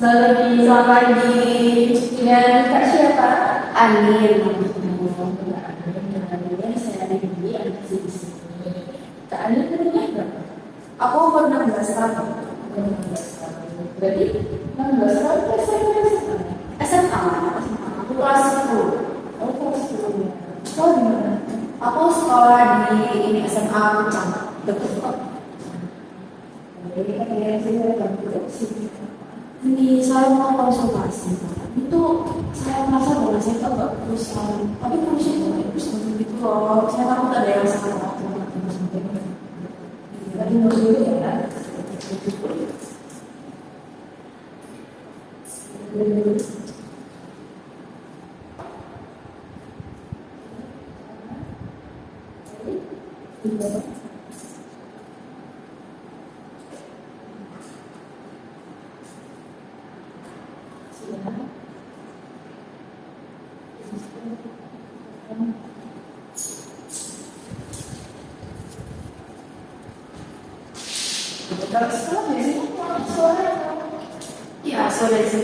Selamat pagi. Dengan Kak siapa? Amin. Saya ada di anak di sini. Kak Ani umurnya berapa? Aku umur 16 tahun. 16 tahun. Berarti 16 tahun itu SMA. SMA. Aku kelas 10. Oh, kelas 10. Oh, di mana? Aku sekolah di ini SMA Puncak. Deket kok. Jadi kan dia sini ada sini. Ini saya mau konsultasi. Itu saya merasa bahwa saya itu agak perusahaan. Tapi perusahaan itu bagus gitu loh. Saya takut ada yang salah. Tadi mau dulu ya. Kalau sekolah biasanya sore. Ya, sore sih.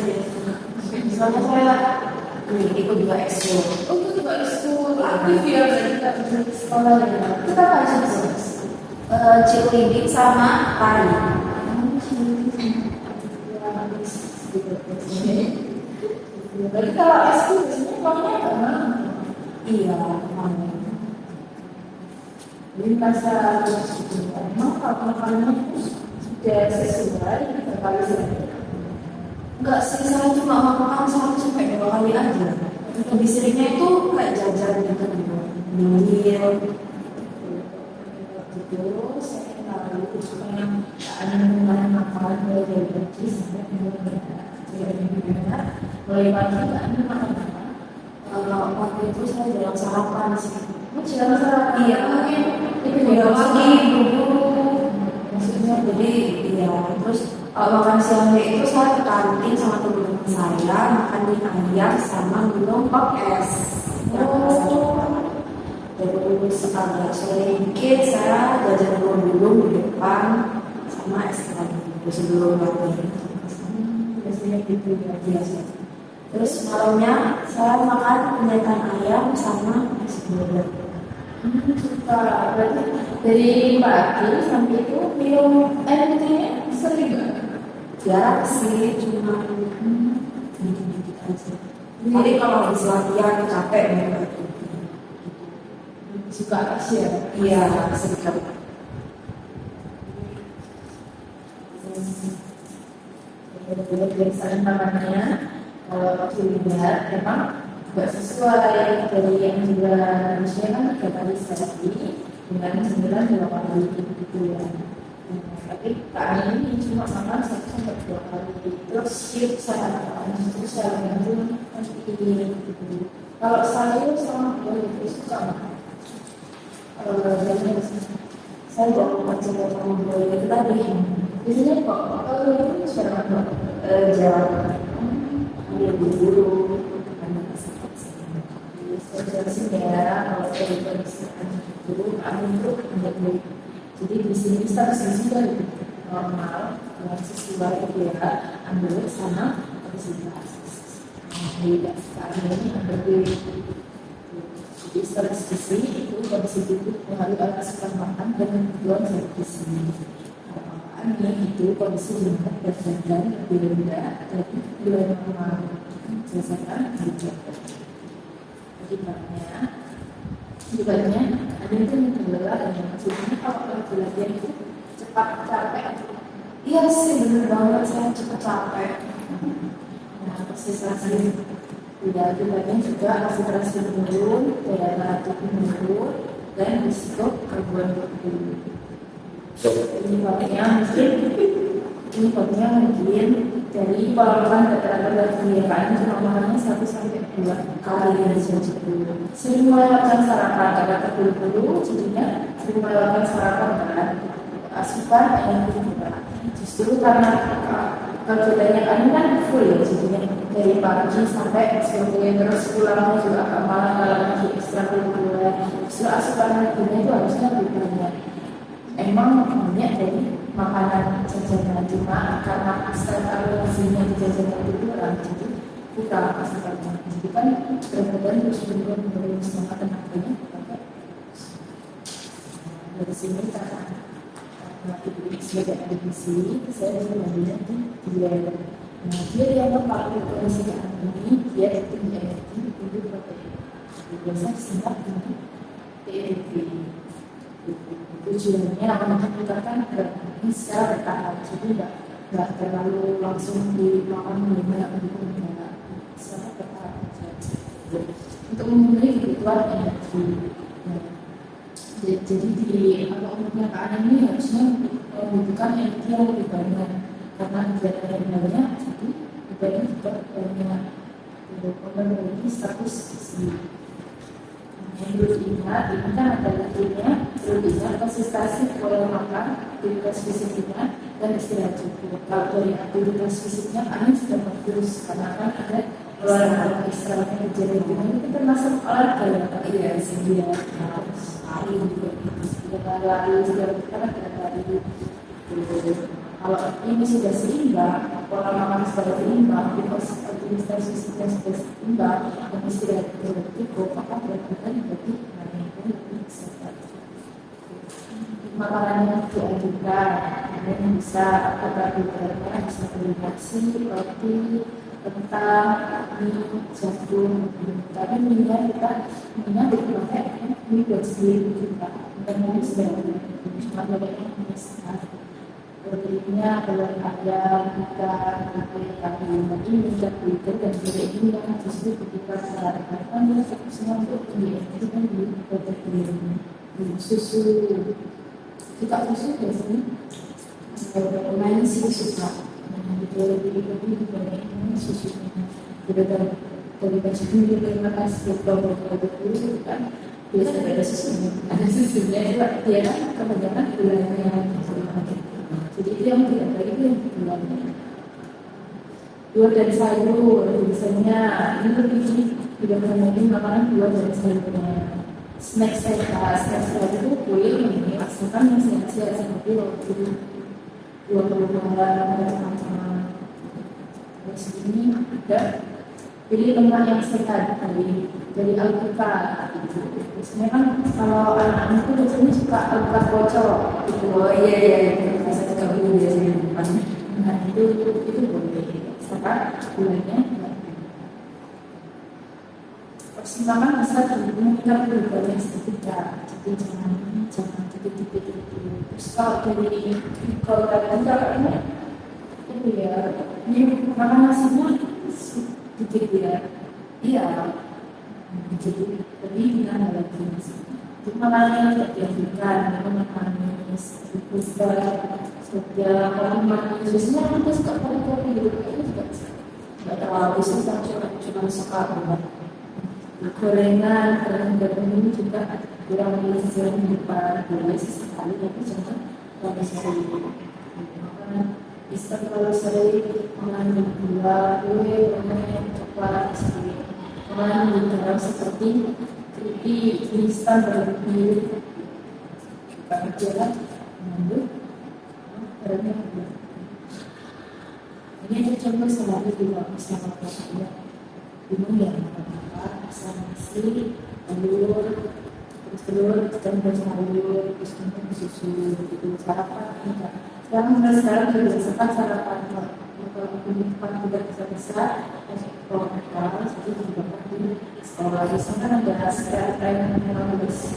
Soalnya saya ikut juga ekskul. Oh, itu juga ekskul aktif ya, berarti kita bisa sekolah ya. Kita pasti cheerleading sama tari. Berarti kalau ekskul biasanya uangnya mana? Iya, Jadi merasa memang kalau makanannya sudah sesuai berkali saja. enggak sih, saya cuma makan 1 sampai 2 kali aja. Lebih seringnya itu kayak jajan gitu, nyemil. Itu saya tahu supaya ada menggunakan makanan mulai dari kecil sampai kemudian mulai pagi kan makan apa? Kalau waktu itu saya jarang sarapan sih. Jangan salah. Iya, mungkin itu juga pagi buru-buru. Maksudnya jadi iya. Terus makan siangnya itu saya ke kantin sama teman-teman saya makan mie ayam sama minum es. Terus agak sore dikit saya jajan dulu di depan sama es lagi sebelum latihan. Biasanya gitu ya. Biasa. Terus malamnya saya makan penyataan ayam sama es buah. Suka berarti dari pagi sampai itu minum air putihnya sering nggak? Jarang sih, cuma dikit-dikit aja. Jadi kalau habis latihan capek banget. Suka sih ya. Iya, sedikit. Benar-benar biasanya namanya kalau dilihat memang nggak sesuai dari yang juga harusnya kan 3 kali sehari dengan 9-8 kali gitu ya. Tapi kali ini cuma makan 1 sampai 2 kali. Terus shift sarapan itu saya gantung seperti ini. Kalau sayur sama buah itu suka makan. Kalau belajarnya Saya jarang baca sama buah itu tadi. biasanya kok kalau itu sudah makan. Jarang. Ambil dulu. Ya, kalau saya kondisikan itu, kami itu menjadi jadi di sini bisa sudah normal dengan sesuai itu ya, ambil sama obesitas. Tidak sekarang ini berdiri. Jadi secara sisi itu kondisi itu pengaruh akan asupan makan dan kebutuhan zat gizi. Makannya itu kondisi jumlah berat badan lebih rendah dari nilai normal. Berdasarkan dijaga. Akibatnya ada itu mengelola dan maksudnya kalau lagi latihan itu cepat capek. Iya sih, bener banget, saya cepet capek. Nah, konsentrasi tidak akibatnya juga konsentrasi menurun, daya tahan tubuh menurun, dan risiko gangguan tubuh. Ini bagian mungkin dari pengalaman rata-rata latihan cuma makannya 1 sampai 2 kali saja. Sering melewatkan sarapan karena terburu-buru, jadinya sering melewatkan sarapan kan asupan yang tinggi. Justru karena kalau kebanyakan kan full ya, jadinya dari pagi sampai sore terus pulangnya juga agak malam-malam lagi ekstra kurikuler. Justru asupan lainnya itu harusnya lebih banyak. Emang banyak dari makanan jajanan, cuma karena asal kalorinya di jajanan itu kurang, jadi kurang asal kalorinya. Jadi kan berat badan terus menurun sama tenaganya. Dari sini karena sebagai akademisi saya mengambilnya di dia. Nah, dia yang terpakai kondisikan ini dia itu di energi itu protein. Biasa singkat ini TNP. Tujuannya meningkatkan berat badan secara bertahap, jadi nggak terlalu langsung dimakan banyak gitu, enggak, secara bertahap saja. Untuk memenuhi kebutuhan energi. Jadi di pernyataan ini harusnya membutuhkan energi yang lebih banyak karena kegiatan yang banyak, jadi badannya juga banyak memenuhi status gizi. Yang perlu diingat, ini kan ada lagunya, perlu diingat konsistensi pola makan, aktivitas fisiknya, dan istirahat cukup. Kalau dari aktivitas fisiknya, kami sudah bagus karena kan ada olahraga istilahnya kejadian itu termasuk olahraga ya, tapi ya dia harus lari juga, sudah lari sudah karena tidak lari. Kalau ini sudah seimbang, pola makan sudah seimbang, aktivitas fisiknya sudah seimbang, dan istirahat cukup, maka berat badan berarti lebih sehat. Makanan yang dianjurkan, yang bisa karbohidratnya bisa bervariasi, roti, kentang, mie, jagung. Tapi minyak kita dipakai mie buat sendiri kita. Dan ini sudah cuma banyaknya minyak sehat. Proteinnya telur ayam, ikan, kambing, minyak itu dan juga ini yang justru kita sarankan dia semua untuk itu kan di protein, susu. Kita susu biasanya main susu lah. Lebih banyak ini susunya. Dari baju dulu terima kasih produk dulu kan biasa ada susunya. Ada susunya itu dia kan kebanyakan gulanya. Jadi itu yang tidak baik itu yang gulanya. Buah dan sayur biasanya ini lebih tidak banyak makanan buah dan sayurnya. Snack itu boleh maksudkan yang sehat-sehat seperti roti, buah-buahan, macam-macam. Terus ini ada pilih lemak yang sehat dari alpukat. Biasanya kan kalau anak-anak itu biasanya suka alpukat bocor. Oh iya, bisa juga ini biasanya depan. Nah itu boleh. Sekarang gulanya. Persimpangan bisa dimungkinkan berubahnya sedikit, jadi jangan dikit-dikit itu. Terus kalau dari ini ya, ini makan nasinya sedikit ya, iya, jadi lebih dengan lagi cuma lain tidak diambilkan, makan manis, sudah kalau manis biasanya kita suka kopi gitu, itu juga nggak terlalu susah, cuma suka banget. Gorengan ini juga kurang lebih sesuai depan boleh sesekali tapi jangan terlalu sering. Bisa terlalu sering mengandung gula, kue, permen, coklat, sendiri. Mengandung garam seperti keripik, instan berlebih. Bukan jalan mengandung garamnya gula. Ini ada contoh sehari juga bisa makan bingung ya bisa nasi, telur, campur sayur, terus kemudian susu, gitu sarapan enggak. Sekarang juga sempat sarapan kalau tidak besar, kalau jadi juga di sekolah di sana ada sekitar yang harus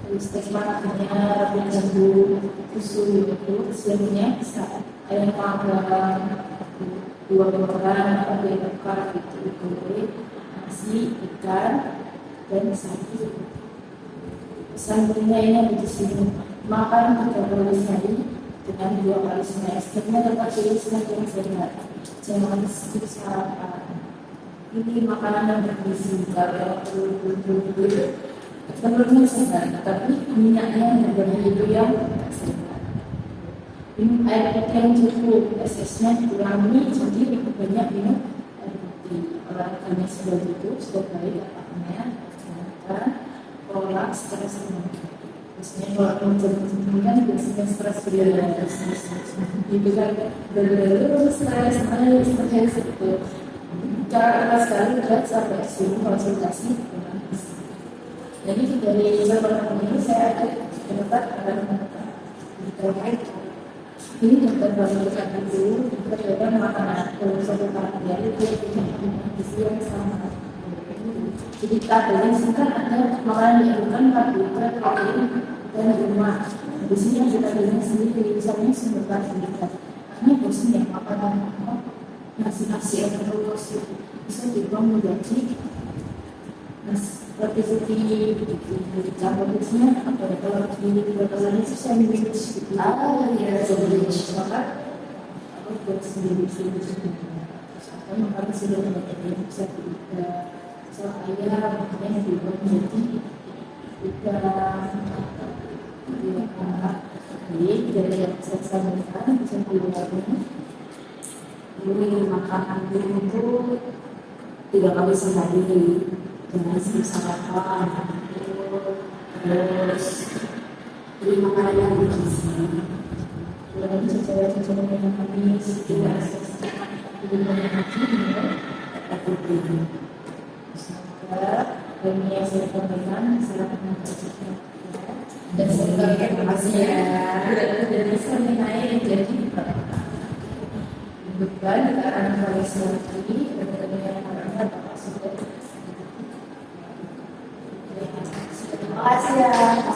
terus tes makannya, jagung, susu itu siangnya bisa ayam panggang, buah-buahan atau kue bakar gitu, nasi, ikan, dan sayur. Sambelnya ini ada di sini. Makan 3 kali sehari dengan 2 kali snack. Sebenarnya tetap pilih snack yang sehat. Jangan skip sarapan. Ini makanan yang bergizi. Kalau telurnya sehat, tapi minyaknya yang berlebihan itu yang tidak sehat. Minum air putih yang cukup, SS-nya dikurangi, jadi lebih banyak minum air putih. Olahraganya sudah cukup, sudah baik apakahnya, pola secara semua. Biasanya kalau mencuri kan biasanya stres berdiri gitu kan, berdiri stres itu cara sekali buat sampai sini konsultasi dengan psikolog. Jadi dari beberapa ini saya ada dapat terkait ini dokter baru kita dulu dokter makanan kalau satu hari itu gizi yang sama. Jadi tabelnya singkat ada makanan yang bukan karbohidrat, protein dan lemak. Di sini kita bilang sendiri misalnya sumber karbohidrat. Karena bosan ya makanan nasi yang terus bisa dibuang menjadi nasi seperti carbohidratnya atau kalau di bakalannya sih saya minum sedikit. Ya jadi maka aku buat sendiri. Atau makan sendiri yang bisa kita saya makanya dibuat menjadi juga jadi dari yang saya sampaikan bisa dilakukan Ini makanan itu 3 kali sehari, jangan sarapan, terus beli makanan yang bergizi. dan secara yang kami tidak semoga ini yang saya sampaikan sangat mempercepat dan semoga terima kasih ya dari saya jadi beban karena koleksi lagi dan kemudian karena Bapak sudah terima kasih ya.